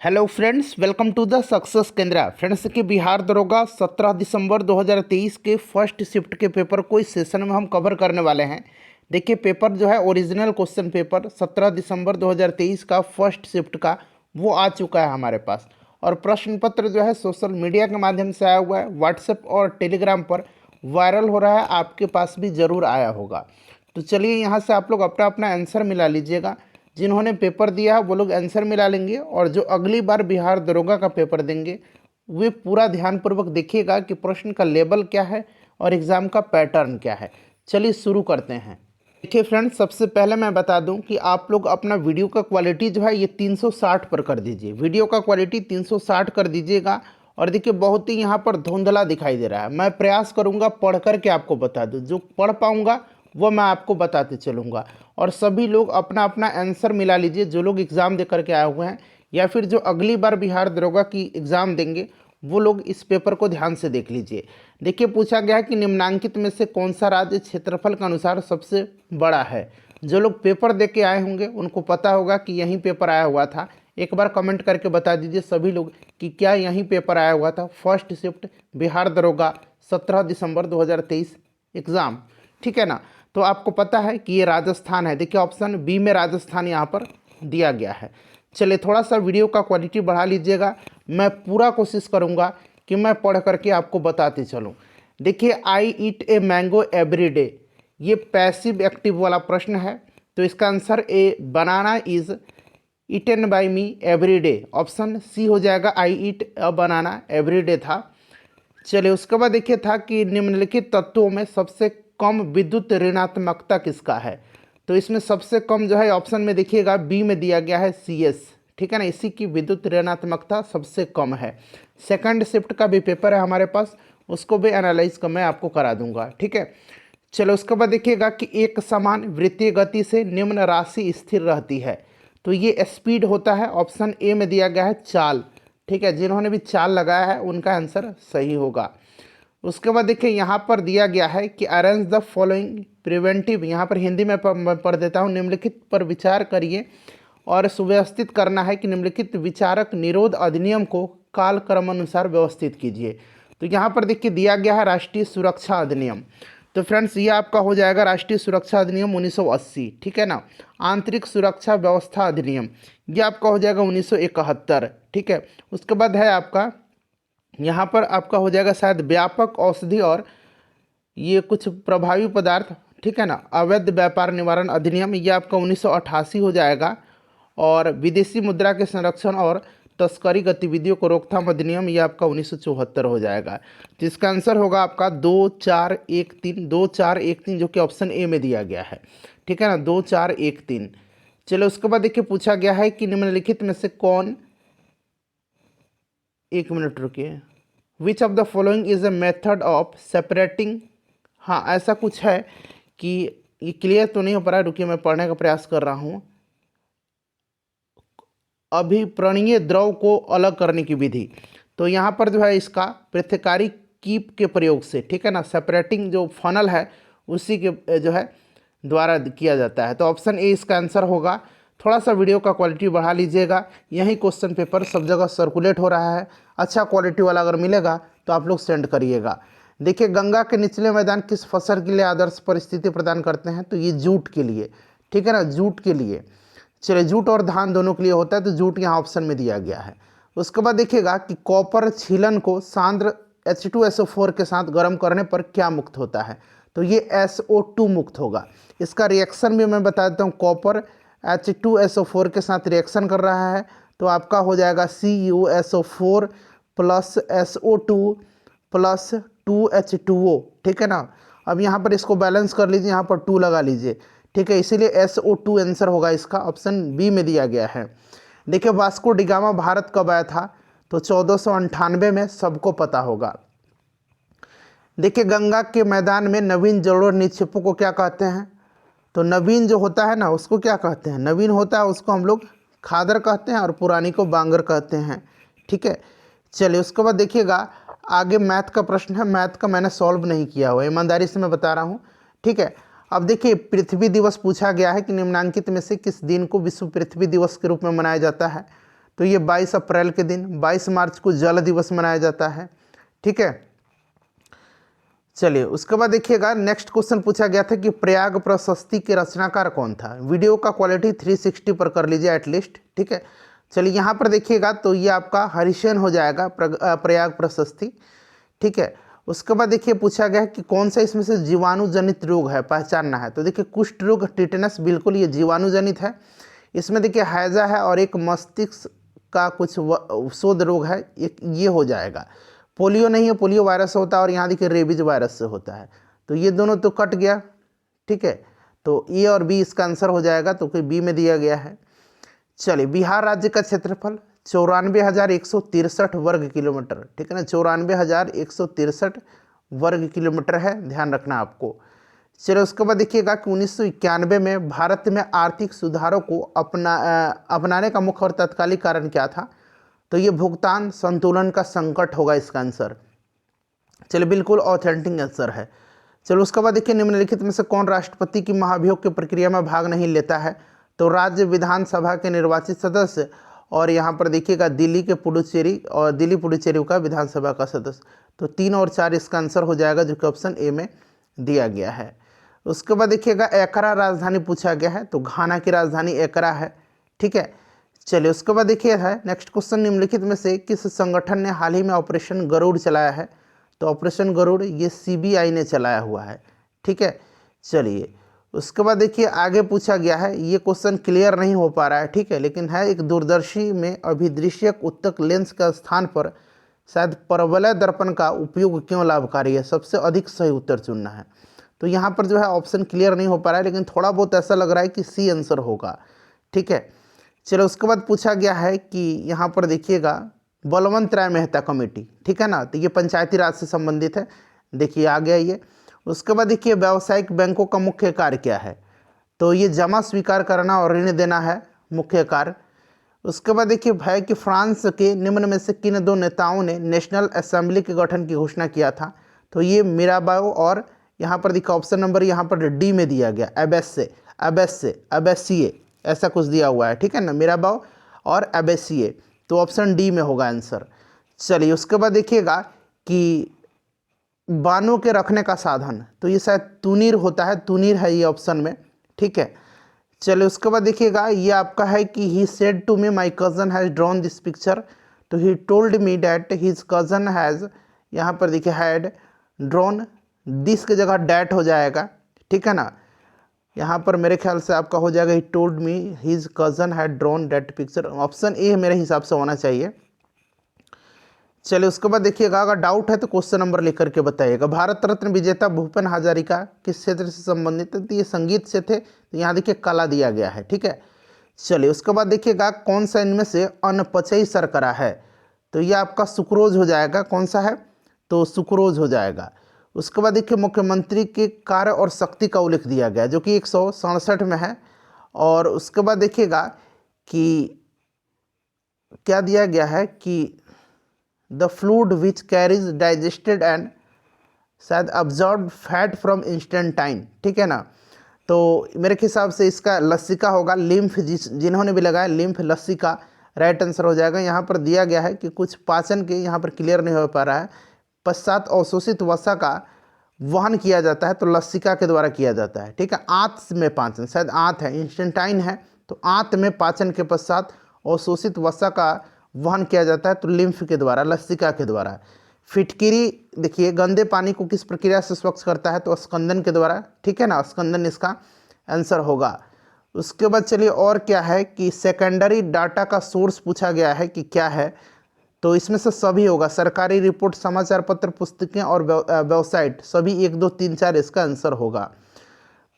Hello friends, welcome to the success Kendra. Friends कि बिहार दरोगा 17 दिसंबर 2023 के फर्स्ट शिफ्ट के पेपर को इस सेशन में हम कवर करने वाले हैं। देखिए, पेपर जो है ओरिजिनल क्वेश्चन पेपर 17 दिसंबर 2023 का फर्स्ट शिफ्ट का वो आ चुका है हमारे पास। और प्रश्न पत्र जो है सोशल मीडिया के माध्यम से आया हुआ है, व्हाट्सएप और टेलीग्राम पर वायरल हो रहा है, आपके पास भी ज़रूर आया होगा। तो चलिए यहाँ से आप लोग अपना अपना आंसर मिला लीजिएगा। जिन्होंने पेपर दिया है वो लोग आंसर मिला लेंगे, और जो अगली बार बिहार दरोगा का पेपर देंगे वे पूरा ध्यानपूर्वक देखिएगा कि प्रश्न का लेवल क्या है और एग्ज़ाम का पैटर्न क्या है। चलिए शुरू करते हैं। देखिए फ्रेंड्स, सबसे पहले मैं बता दूं कि आप लोग अपना वीडियो का क्वालिटी जो है ये 360 पर कर दीजिए। वीडियो का क्वालिटी 360 कर दीजिएगा। और देखिए, बहुत ही यहाँ पर धुंधला दिखाई दे रहा है। मैं प्रयास करूँगा पढ़ कर के आपको बता दूँ, जो पढ़ पाऊँगा वो मैं आपको बताते चलूँगा। और सभी लोग अपना अपना आंसर मिला लीजिए, जो लोग एग्ज़ाम दे करके आए हुए हैं या फिर जो अगली बार बिहार दरोगा की एग्ज़ाम देंगे वो लोग इस पेपर को ध्यान से देख लीजिए। देखिए, पूछा गया है कि निम्नांकित में से कौन सा राज्य क्षेत्रफल के अनुसार सबसे बड़ा है। जो लोग पेपर दे के आए होंगे उनको पता होगा कि यहीं पेपर आया हुआ था। एक बार कमेंट करके बता दीजिए सभी लोग कि क्या यहीं पेपर आया हुआ था, फर्स्ट शिफ्ट बिहार दरोगा 17 दिसंबर 2023 एग्ज़ाम। ठीक है ना। तो आपको पता है कि ये राजस्थान है। देखिए, ऑप्शन बी में राजस्थान यहाँ पर दिया गया है। चलिए, थोड़ा सा वीडियो का क्वालिटी बढ़ा लीजिएगा। मैं पूरा कोशिश करूँगा कि मैं पढ़ करके आपको बताते चलूँ। देखिए, I eat a mango every day, ये पैसिव एक्टिव वाला प्रश्न है। तो इसका answer a banana is eaten by me every day, option C हो जाएगा। आई ईट अ बनाना एवरी डे था। चलिए, उसके बाद देखिए था कि निम्नलिखित तत्वों में सबसे कम विद्युत ऋणात्मकता किसका है। तो इसमें सबसे कम जो है ऑप्शन में देखिएगा बी में दिया गया है सी एस। ठीक है ना, इसी की विद्युत ऋणात्मकता सबसे कम है। सेकंड शिफ्ट का भी पेपर है हमारे पास, उसको भी एनालाइज कर मैं आपको करा दूंगा। ठीक है। चलो, उसके बाद देखिएगा कि एक समान वृत्तीय गति से निम्न राशि स्थिर रहती है। तो ये स्पीड होता है, ऑप्शन ए में दिया गया है चाल। ठीक है, जिन्होंने भी चाल लगाया है उनका आंसर सही होगा। उसके बाद देखिए यहाँ पर दिया गया है कि अरेंज द फॉलोइंग प्रिवेंटिव, यहाँ पर हिंदी में मैं पढ़ देता हूँ। निम्नलिखित पर विचार करिए और सुव्यवस्थित करना है कि निम्नलिखित विचारक निरोध अधिनियम को कालक्रम अनुसार व्यवस्थित कीजिए। तो यहाँ पर देखिए दिया गया है राष्ट्रीय सुरक्षा अधिनियम। तो फ्रेंड्स, ये आपका हो जाएगा राष्ट्रीय सुरक्षा अधिनियम 1980। ठीक है ना। आंतरिक सुरक्षा व्यवस्था अधिनियम, ये आपका हो जाएगा 1971। ठीक है। उसके बाद है आपका यहाँ पर आपका हो जाएगा शायद व्यापक औषधि और ये कुछ प्रभावी पदार्थ, ठीक है ना, अवैध व्यापार निवारण अधिनियम, ये आपका 1988 हो जाएगा। और विदेशी मुद्रा के संरक्षण और तस्करी गतिविधियों को रोकथाम अधिनियम, ये आपका 1974 हो जाएगा। तो इसका आंसर होगा आपका 2413, 2413, जो कि ऑप्शन ए में दिया गया है। ठीक है ना, 2413। चलो, उसके बाद देखिए पूछा गया है कि निम्नलिखित में से कौन, एक मिनट रुकिए, which of the following is a method of separating. हाँ, ऐसा कुछ है कि ये क्लियर तो नहीं हो पा रहा है, रुकिए मैं पढ़ने का प्रयास कर रहा हूँ। अभिप्रणीय द्रव को अलग करने की विधि। तो यहाँ पर जो है इसका पृथकारी कीप के प्रयोग से, ठीक है ना, सेपरेटिंग जो फनल है उसी के जो है द्वारा किया जाता है। तो ऑप्शन ए इसका आंसर होगा। थोड़ा सा वीडियो का क्वालिटी बढ़ा लीजिएगा। यही क्वेश्चन पेपर सब जगह सर्कुलेट हो रहा है। अच्छा क्वालिटी वाला अगर मिलेगा तो आप लोग सेंड करिएगा। देखिए, गंगा के निचले मैदान किस फसल के लिए आदर्श परिस्थिति प्रदान करते हैं। तो ये जूट के लिए। ठीक है ना, जूट के लिए। चलिए, जूट और धान दोनों के लिए होता है, तो जूट यहाँ ऑप्शन में दिया गया है। उसके बाद देखिएगा कि कॉपर छीलन को सांद्र H2SO4 के साथ गर्म करने पर क्या मुक्त होता है। तो ये SO2 मुक्त होगा। इसका रिएक्शन भी मैं बता देता हूँ। कॉपर H2SO4 के साथ रिएक्शन कर रहा है, तो आपका हो जाएगा CuSO4 plus SO2 plus 2H2O। ठीक है ना। अब यहाँ पर इसको बैलेंस कर लीजिए, यहाँ पर 2 लगा लीजिए। ठीक है, इसीलिए SO2 आंसर होगा इसका, ऑप्शन बी में दिया गया है। देखिए, वास्को डिगामा भारत कब आया था। तो 1498 में, सबको पता होगा। देखिए, गंगा के मैदान में नवीन जलोढ़ निक्षेपों को क्या कहते हैं। तो नवीन जो होता है ना उसको क्या कहते हैं, नवीन होता है उसको हम लोग खादर कहते हैं, और पुरानी को बांगर कहते हैं। ठीक है। चलिए, उसके बाद देखिएगा आगे मैथ का प्रश्न है। मैथ का मैंने सॉल्व नहीं किया हुआ, ईमानदारी से मैं बता रहा हूँ। ठीक है। अब देखिए, पृथ्वी दिवस पूछा गया है कि निम्नांकित में से किस दिन को विश्व पृथ्वी दिवस के रूप में मनाया जाता है। तो ये 22 अप्रैल के दिन। 22 मार्च को जल दिवस मनाया जाता है, ठीक है। चलिए उसके बाद देखिएगा नेक्स्ट क्वेश्चन पूछा गया था कि प्रयाग प्रशस्ति के रचनाकार कौन था। वीडियो का क्वालिटी 360 पर कर लीजिए एटलीस्ट, ठीक है। चलिए यहाँ पर देखिएगा तो ये आपका हरिसेन हो जाएगा प्रयाग प्रशस्ति, ठीक है। उसके बाद देखिए पूछा गया है कि कौन सा इसमें से जीवाणु जनित रोग है, पहचानना है। तो देखिए कुष्ठ रोग, टिटेनस, बिल्कुल ये जीवाणु जनित है। इसमें देखिए हैजा है और एक मस्तिष्क का कुछ शोध रोग है, एक ये हो जाएगा। पोलियो नहीं है, पोलियो वायरस होता है, और यहाँ देखिए रेबीज वायरस से होता है। तो ये दोनों तो कट गया, ठीक है। तो ए और बी इसका आंसर हो जाएगा, तो कोई बी में दिया गया है। चलिए बिहार राज्य का क्षेत्रफल 94,163 वर्ग किलोमीटर, ठीक है ना, 94,163 वर्ग किलोमीटर है, ध्यान रखना आपको। चलिए उसके बाद देखिएगा कि 1991 में भारत में आर्थिक सुधारों को अपनाने का मुख्य और तत्कालिक कारण क्या था। तो ये भुगतान संतुलन का संकट होगा इसका आंसर। चलिए बिल्कुल ऑथेंटिक आंसर है। चलो उसके बाद देखिए निम्नलिखित में से कौन राष्ट्रपति की महाभियोग की प्रक्रिया में भाग नहीं लेता है। तो राज्य विधानसभा के निर्वाचित सदस्य, और यहाँ पर देखिएगा दिल्ली के पुडुचेरी, और दिल्ली पुडुचेरी का विधानसभा का सदस्य। तो 3 और 4 इसका आंसर हो जाएगा, जो कि ऑप्शन ए में दिया गया है। उसके बाद देखिएगा एकरा राजधानी पूछा गया है। तो घाना की राजधानी एकरा है, ठीक है। चलिए उसके बाद देखिए है नेक्स्ट क्वेश्चन, निम्नलिखित में से किस संगठन ने हाल ही में ऑपरेशन गरुड़ चलाया है। तो ऑपरेशन गरुड़ ये सीबीआई ने चलाया हुआ है, ठीक है। चलिए उसके बाद देखिए आगे पूछा गया है, ये क्वेश्चन क्लियर नहीं हो पा रहा है, ठीक है, लेकिन है एक दूरदर्शी में अभिदृश्यक उत्तक लेंस का स्थान पर शायद परवलय दर्पण का उपयोग क्यों लाभकारी है। सबसे अधिक सही उत्तर चुनना है। तो यहाँ पर जो है ऑप्शन क्लियर नहीं हो पा रहा है, लेकिन थोड़ा बहुत ऐसा लग रहा है कि सी आंसर होगा, ठीक है। चलो उसके बाद पूछा गया है कि यहाँ पर देखिएगा बलवंत राय मेहता कमेटी, ठीक है ना, तो ये पंचायती राज से संबंधित है, देखिए आ गया ये। उसके बाद देखिए व्यावसायिक बैंकों का मुख्य कार्य क्या है। तो ये जमा स्वीकार करना और ऋण देना है मुख्य कार्य। उसके बाद देखिए है कि फ्रांस के निम्न में से किन 2 नेताओं ने नेशनल असेंबली के गठन की घोषणा किया था। तो ये मिराबाओ, और यहाँ पर देखिए ऑप्शन नंबर यहाँ पर डी में दिया गया, एबेसिए ऐसा कुछ दिया हुआ है, ठीक है ना, मिराबाओ और एबेसिए। तो ऑप्शन डी में होगा आंसर। चलिए उसके बाद देखिएगा कि बानों के रखने का साधन, तो ये शायद तुनीर होता है, तुनीर है ये ऑप्शन में, ठीक है। चलिए उसके बाद देखिएगा ये आपका है कि he said to me my cousin has drawn this picture. तो he told me that his cousin has, यहाँ पर देखिए हैड ड्रॉन, दिस की जगह डैट हो जाएगा, ठीक है ना। यहाँ पर मेरे ख्याल से आपका हो जाएगा ही told me his cousin had drawn that picture. Option A मेरे हिसाब से होना चाहिए। चलिए उसके बाद देखिएगा अगर डाउट है तो क्वेश्चन नंबर लिख करके बताइएगा। भारत रत्न विजेता भूपेन हजारिका किस क्षेत्र से संबंधित है। तो ये संगीत से थे, तो यहाँ देखिए कला दिया गया है, ठीक है। चलिए उसके बाद देखिएगा कौन सा इनमें से अनपचयी शर्करा है। तो ये आपका सुक्रोज हो जाएगा, कौन सा है, तो सुक्रोज हो जाएगा। उसके बाद देखिए मुख्यमंत्री के कार्य और शक्ति का उल्लेख दिया गया जो कि 167 में है। और उसके बाद देखिएगा कि क्या दिया गया है कि the fluid which carries digested and शायद अब्जॉर्ब फैट फ्रॉम इंस्टेंटाइन, ठीक है ना। तो मेरे हिसाब से इसका लस्सिका होगा, लिम्फ, जिन्होंने भी लगाया लिम्फ लस्सिका राइट आंसर हो जाएगा। यहाँ पर दिया गया है कि कुछ पाचन के यहाँ पर क्लियर नहीं हो पा रहा है, पश्चात अवशोषित वसा का वहन किया जाता है, तो लस्सिका के द्वारा किया जाता है, ठीक है। आंत में पाचन, शायद आंत है, इंस्टेंटाइन है, तो आंत में पाचन के पश्चात अवशोषित वसा का वहन किया जाता है, तो लिम्फ के द्वारा, लस्सिका के द्वारा। फिटकिरी देखिए गंदे पानी को किस प्रक्रिया से स्वच्छ करता है, तो स्कंदन के द्वारा, ठीक है ना, स्कंदन इसका आंसर होगा। उसके बाद चलिए और क्या है कि सेकेंडरी डाटा का सोर्स पूछा गया है कि क्या है। तो इसमें से सभी होगा, सरकारी रिपोर्ट, समाचार पत्र, पुस्तकें और वेबसाइट, सभी 1 2 3 4 इसका आंसर होगा।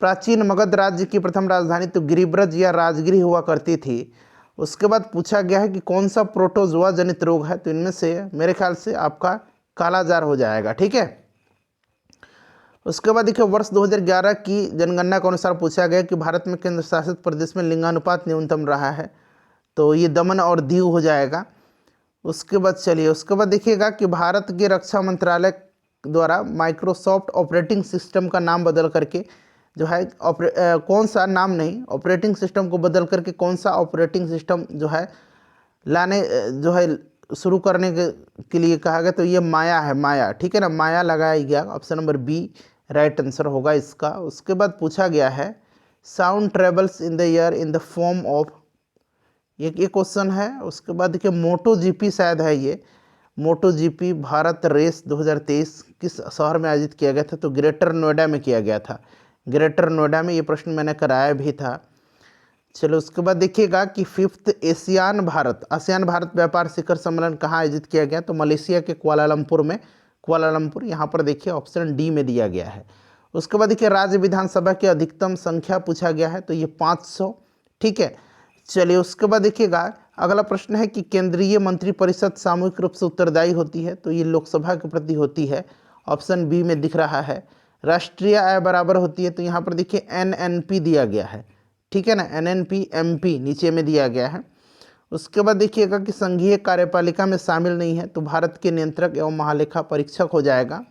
प्राचीन मगध राज्य की प्रथम राजधानी तो गिरिब्रज या राजगिरी हुआ करती थी। उसके बाद पूछा गया है कि कौन सा प्रोटोजोआ जनित रोग है। तो इनमें से मेरे ख्याल से आपका कालाजार हो जाएगा, ठीक है। उसके बाद देखिए वर्ष 2011 की जनगणना के अनुसार पूछा गया कि भारत में केंद्र शासित प्रदेश में लिंगानुपात न्यूनतम रहा है। तो ये दमन और दीव हो जाएगा। उसके बाद चलिए उसके बाद देखिएगा कि भारत के रक्षा मंत्रालय द्वारा माइक्रोसॉफ्ट ऑपरेटिंग सिस्टम का नाम बदल करके जो है कौन सा नाम नहीं, ऑपरेटिंग सिस्टम को बदल करके कौन सा ऑपरेटिंग सिस्टम जो है लाने जो है शुरू करने के लिए कहा गया, तो ये माया है, माया, ठीक है ना, माया लगाया गया। Option number B right answer होगा इसका। उसके बाद पूछा गया है sound travels in the air in the form of, ये क्वेश्चन है। उसके बाद देखिए मोटो जीपी शायद है ये, मोटो जीपी भारत रेस 2023 किस शहर में आयोजित किया गया था, तो ग्रेटर नोएडा में किया गया था, ग्रेटर नोएडा में। ये प्रश्न मैंने कराया भी था। चलो उसके बाद देखिएगा कि फिफ्थ आसियान भारत व्यापार शिखर सम्मेलन कहाँ आयोजित किया गया, तो मलेशिया के कुआलालंपुर में, कुआलालंपुर, यहाँ पर देखिए ऑप्शन डी में दिया गया है। उसके बाद देखिए राज्य विधानसभा की अधिकतम संख्या पूछा गया है, तो ये 500, ठीक है। चलिए उसके बाद देखिएगा अगला प्रश्न है कि केंद्रीय मंत्रिपरिषद सामूहिक रूप से उत्तरदायी होती है, तो ये लोकसभा के प्रति होती है, ऑप्शन बी में दिख रहा है। राष्ट्रीय आय बराबर होती है, तो यहाँ पर देखिए एनएनपी दिया गया है, ठीक है ना, एनएनपी एमपी नीचे में दिया गया है। उसके बाद देखिएगा कि संघीय कार्यपालिका में शामिल नहीं है, तो भारत के नियंत्रक एवं महालेखा परीक्षक हो जाएगा।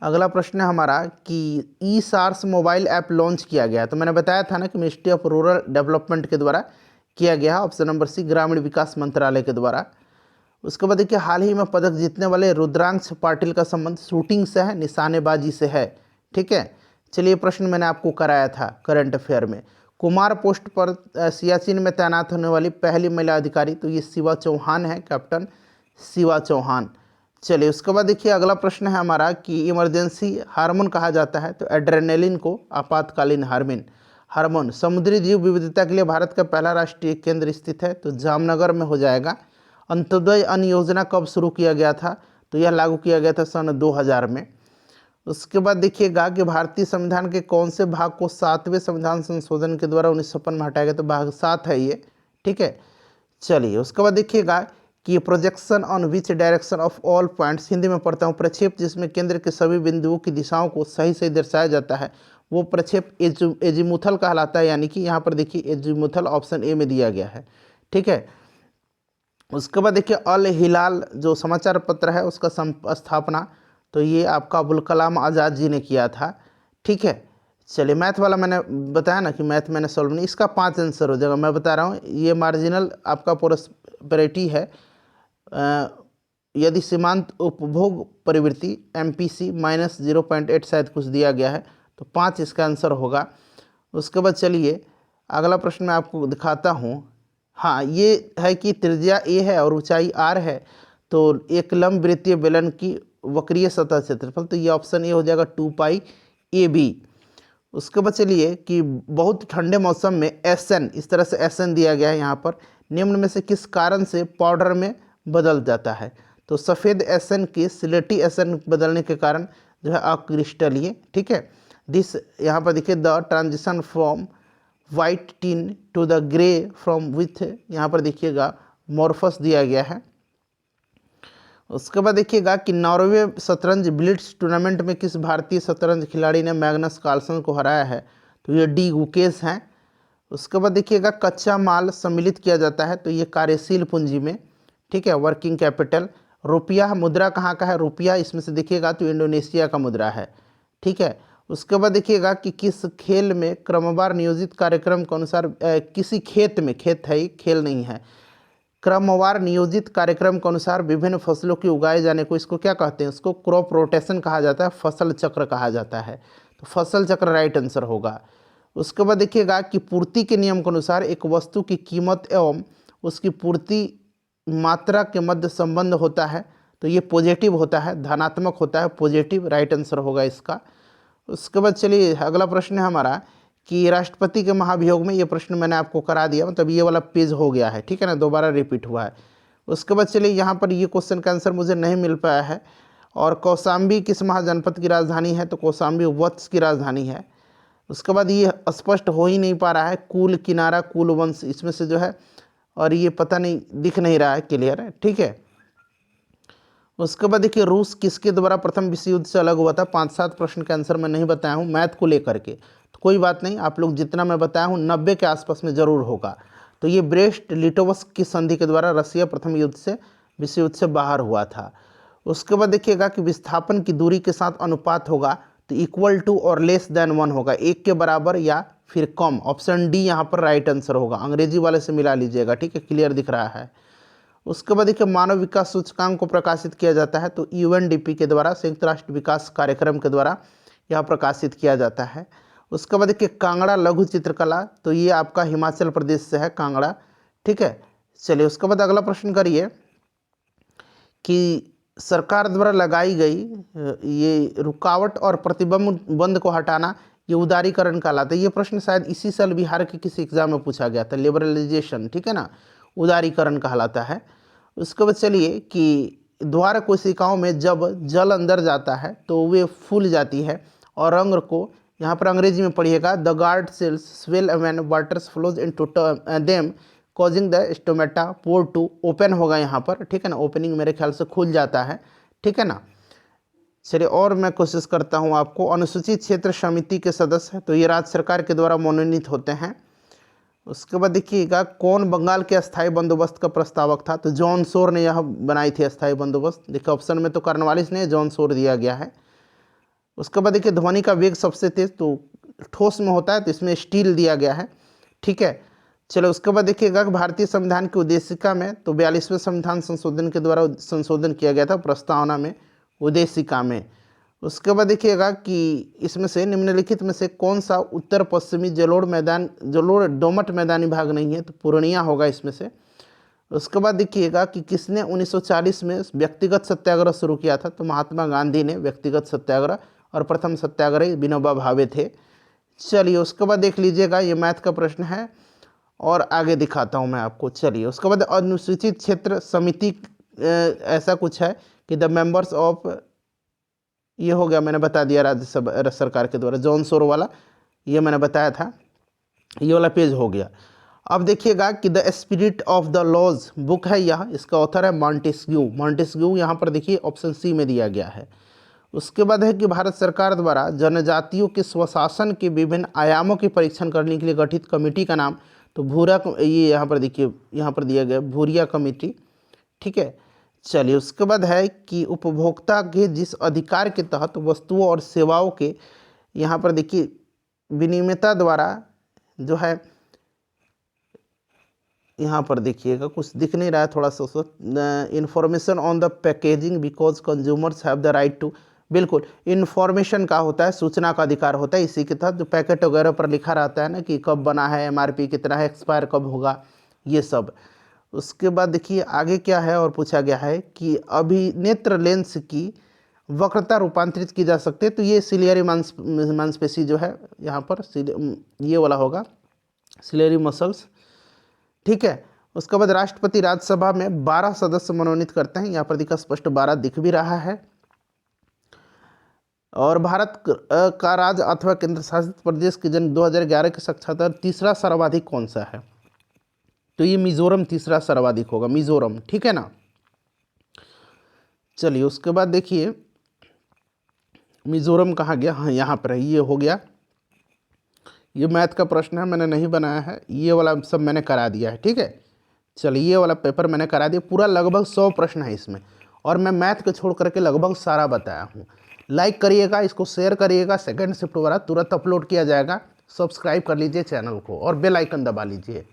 अगला प्रश्न है हमारा कि ई सार्स मोबाइल ऐप लॉन्च किया गया, तो मैंने बताया था ना कि मिनिस्ट्री ऑफ रूरल डेवलपमेंट के द्वारा किया गया, ऑप्शन नंबर सी ग्रामीण विकास मंत्रालय के द्वारा। उसके बाद देखिए हाल ही में पदक जीतने वाले रुद्रांश पाटिल का संबंध शूटिंग से है, निशानेबाजी से है, ठीक है। चलिए प्रश्न मैंने आपको कराया था करंट अफेयर में। कुमार पोस्ट पर सियाचिन में तैनात होने वाली पहली महिला अधिकारी, तो ये शिवा चौहान है, कैप्टन शिवा चौहान। चलिए उसके बाद देखिए अगला प्रश्न है हमारा कि इमरजेंसी हार्मोन कहा जाता है, तो एड्रेनलिन को आपातकालीन हार्मोन। समुद्री जीव विविधता के लिए भारत का पहला राष्ट्रीय केंद्र स्थित है, तो जामनगर में हो जाएगा। अंत्योदय अन्न योजना कब शुरू किया गया था, तो यह लागू किया गया था सन 2000 में। उसके बाद देखिएगा कि भारतीय संविधान के कौन से भाग को 7वें संविधान संशोधन के द्वारा 1956 में हटाया गया, तो भाग 7 है ये, ठीक है। चलिए उसके बाद देखिएगा कि projection on which direction of all points, Hindi में पढ़ता हूँ, प्रक्षेप जिसमें केंद्र के सभी बिंदुओं की दिशाओं को सही सही दर्शाया जाता है, वो प्रक्षेप एजीमुथल कहलाता है, यानी कि यहाँ पर देखिए एजीमुथल ऑप्शन ए में दिया गया है, ठीक है। उसके बाद देखिए अल हिलाल जो समाचार पत्र है उसका स्थापना, तो ये आपका अबुल कलाम आज़ाद जी ने किया था, ठीक है। चलिए मैथ वाला मैंने बताया ना कि मैथ मैंने सॉल्व नहीं, इसका 5 आंसर हो जाएगा, मैं बता रहा हूँ। ये मार्जिनल आपका प्रोस्पेरिटी है, यदि सीमांत उपभोग प्रवृत्ति MPC -0.8 शायद कुछ दिया गया है, तो 5 इसका आंसर होगा। उसके बाद चलिए अगला प्रश्न मैं आपको दिखाता हूँ। हाँ ये है कि त्रिज्या a है और ऊंचाई r है, तो एक लंब वृत्तीय बेलन की वक्रीय सतह क्षेत्रफल, तो ये ऑप्शन ए हो जाएगा 2πAB। उसके बाद चलिए कि बहुत ठंडे मौसम में SN, इस तरह से SN दिया गया है यहाँ पर, निम्न में से किस कारण से पाउडर में बदल जाता है, तो सफ़ेद SN की सिलेटी SN बदलने के कारण जो है अक्रिस्टलीय, ठीक है। दिस यहाँ पर देखिए the transition from white tin to the grey from with, यहाँ पर देखिएगा मॉर्फस दिया गया है। उसके बाद देखिएगा कि नॉर्वे शतरंज ब्लिट्स टूर्नामेंट में किस भारतीय शतरंज खिलाड़ी ने मैग्नस कार्लसन को हराया है, तो ये डी गुकेश हैं। उसके बाद देखिएगा कच्चा माल सम्मिलित किया जाता है, तो ये कार्यशील पूंजी में, ठीक है, वर्किंग कैपिटल। रुपया मुद्रा कहाँ का है, रुपया इसमें से देखिएगा तो इंडोनेशिया का मुद्रा है, ठीक है। उसके बाद देखिएगा कि किस खेल में क्रमवार नियोजित कार्यक्रम के अनुसार किसी खेत में, खेत है खेल नहीं है, क्रमवार नियोजित कार्यक्रम के अनुसार विभिन्न फसलों की उगाए जाने को इसको क्या कहते हैं, उसको क्रॉप रोटेशन कहा जाता है, फसल चक्र कहा जाता है, तो फसल चक्र राइट आंसर होगा। उसके बाद देखिएगा कि पूर्ति के नियम के अनुसार एक वस्तु की कीमत एवं उसकी पूर्ति मात्रा के मध्य संबंध होता है, तो ये पॉजिटिव होता है, धनात्मक होता है, पॉजिटिव राइट आंसर होगा इसका। उसके बाद चलिए अगला प्रश्न है हमारा कि राष्ट्रपति के महाभियोग में, ये प्रश्न मैंने आपको करा दिया, मतलब ये वाला पेज हो गया है, ठीक है ना, दोबारा रिपीट हुआ है। उसके बाद चलिए यहाँ पर ये क्वेश्चन का आंसर मुझे नहीं मिल पाया है। और कौशाम्बी किस महाजनपद की राजधानी है, तो कौशाम्बी वत्स की राजधानी है। उसके बाद ये स्पष्ट हो ही नहीं पा रहा है, कुल किनारा कुल वंश इसमें से जो है, और ये पता नहीं दिख नहीं रहा है क्लियर है, ठीक है। उसके बाद देखिए रूस किसके द्वारा प्रथम विश्व युद्ध से अलग हुआ था, 5-7 प्रश्न का आंसर मैं नहीं बताया हूँ मैथ को लेकर के, तो कोई बात नहीं, आप लोग जितना मैं बताया हूँ 90 के आसपास में ज़रूर होगा। तो ये ब्रेस्ट लिटोवस्क की संधि के द्वारा रसिया प्रथम विश्व युद्ध से बाहर हुआ था। उसके बाद देखिएगा कि विस्थापन की दूरी के साथ अनुपात होगा, तो इक्वल टू और लेस देन 1 होगा, 1 के बराबर या फिर कम, ऑप्शन डी यहाँ पर राइट आंसर होगा। अंग्रेजी वाले से मिला लीजिएगा, ठीक है, क्लियर दिख रहा है। उसके बाद देखिए मानव विकास सूचकांक को प्रकाशित किया जाता है तो यूएनडीपी के द्वारा, संयुक्त राष्ट्र विकास कार्यक्रम के द्वारा यह प्रकाशित किया जाता है। उसके बाद देखिए कांगड़ा लघु चित्रकला, तो ये आपका हिमाचल प्रदेश से है कांगड़ा, ठीक है। चलिए उसके बाद अगला प्रश्न करिए कि सरकार द्वारा लगाई गई ये रुकावट और प्रतिबंध को हटाना, ये उदारीकरण कहलाता है। ये प्रश्न शायद इसी साल बिहार के किसी एग्जाम में पूछा गया था, लिबरलाइजेशन, ठीक है ना, उदारीकरण कहलाता है। उसके बाद चलिए कि द्वार कोशिकाओं में जब जल अंदर जाता है तो वे फूल जाती है और रंग को, यहाँ पर अंग्रेजी में पढ़िएगा, the guard cells swell when water flows into them causing the stomata pore to open होगा यहाँ पर, ठीक है ना, ओपनिंग मेरे ख्याल से खुल जाता है, ठीक है ना। चलिए और मैं कोशिश करता हूँ आपको, अनुसूचित क्षेत्र समिति के सदस्य हैं तो ये राज्य सरकार के द्वारा मनोनीत होते हैं। उसके बाद देखिएगा कौन बंगाल के अस्थायी बंदोबस्त का प्रस्तावक था, तो जॉन शोर ने यह बनाई थी अस्थायी बंदोबस्त। देखिए ऑप्शन में तो कॉर्नवालिस ने, जॉन शोर दिया गया है। उसके बाद देखिए ध्वनि का वेग सबसे तेज तो ठोस में होता है तो इसमें स्टील दिया गया है, ठीक है। चलो उसके बाद देखिएगा भारतीय संविधान की उद्देशिका में, तो 42वें संविधान संशोधन के द्वारा संशोधन किया गया था प्रस्तावना में, उद्देशिका में। उसके बाद देखिएगा कि इसमें से निम्नलिखित में से कौन सा उत्तर पश्चिमी जलोढ़ दोमट मैदानी भाग नहीं है, तो पूर्णिया होगा इसमें से। उसके बाद देखिएगा कि किसने 1940 में व्यक्तिगत सत्याग्रह शुरू किया था, तो महात्मा गांधी ने व्यक्तिगत सत्याग्रह, और प्रथम सत्याग्रही विनोबा भावे थे। चलिए उसके बाद देख लीजिएगा, ये मैथ का प्रश्न है और आगे दिखाता हूँ मैं आपको। चलिए उसके बाद अनुसूचित क्षेत्र समिति ऐसा कुछ है कि द मेंबर्स ऑफ, ये हो गया मैंने बता दिया राज्य सरकार के द्वारा, जॉन शोर वाला ये मैंने बताया था, ये वाला पेज हो गया। अब देखिएगा कि the spirit of the laws book है यह, इसका ऑथर है मॉन्टेस्क्यू, यहाँ पर देखिए ऑप्शन सी में दिया गया है। उसके बाद है कि भारत सरकार द्वारा जनजातियों के स्वशासन के विभिन्न आयामों के परीक्षण करने के लिए गठित कमेटी का नाम, तो भूरा, ये यहाँ पर देखिए यहाँ पर दिया गया भूरिया कमेटी, ठीक है। चलिए उसके बाद है कि उपभोक्ता के जिस अधिकार के तहत वस्तुओं और सेवाओं के, यहाँ पर देखिए विनिमयता द्वारा जो है, यहाँ पर देखिएगा कुछ दिख नहीं रहा है थोड़ा सा, information on the packaging because consumers have the right to, बिल्कुल इन्फॉर्मेशन का होता है, सूचना का अधिकार होता है। इसी के तहत जो पैकेट वगैरह पर लिखा रहता है ना कि कब बना है, एमआरपी कितना है, एक्सपायर कब होगा, ये सब। उसके बाद देखिए आगे क्या है और पूछा गया है कि अभिनेत्र लेंस की वक्रता रूपांतरित की जा सकती है, तो ये सिलियरी मांसपेशी जो है यहाँ पर ये वाला होगा, सिलियरी मसल्स, ठीक है। उसके बाद राष्ट्रपति राज्यसभा में 12 सदस्य मनोनीत करते हैं, यहाँ पर दिखा स्पष्ट 12 दिख भी रहा है। और भारत का राज्य अथवा केंद्र शासित प्रदेश की जन 2011 के साक्षात्कार तीसरा सर्वाधिक कौन सा है, तो ये मिजोरम तीसरा सर्वाधिक होगा, मिजोरम, ठीक है ना। चलिए उसके बाद देखिए मिजोरम कहाँ गया, हाँ यहाँ पर है, ये हो गया। ये मैथ का प्रश्न है, मैंने नहीं बनाया है, ये वाला सब मैंने करा दिया है, ठीक है। चलिए ये वाला पेपर मैंने करा दिया, पूरा लगभग 100 प्रश्न है इसमें, और मैं मैथ को छोड़ करके लगभग सारा बताया हूँ। लाइक करिएगा, इसको शेयर करिएगा, सेकंड शिफ्ट वाला तुरंत अपलोड किया जाएगा। सब्सक्राइब कर लीजिए चैनल को और बेल आइकन दबा लीजिए।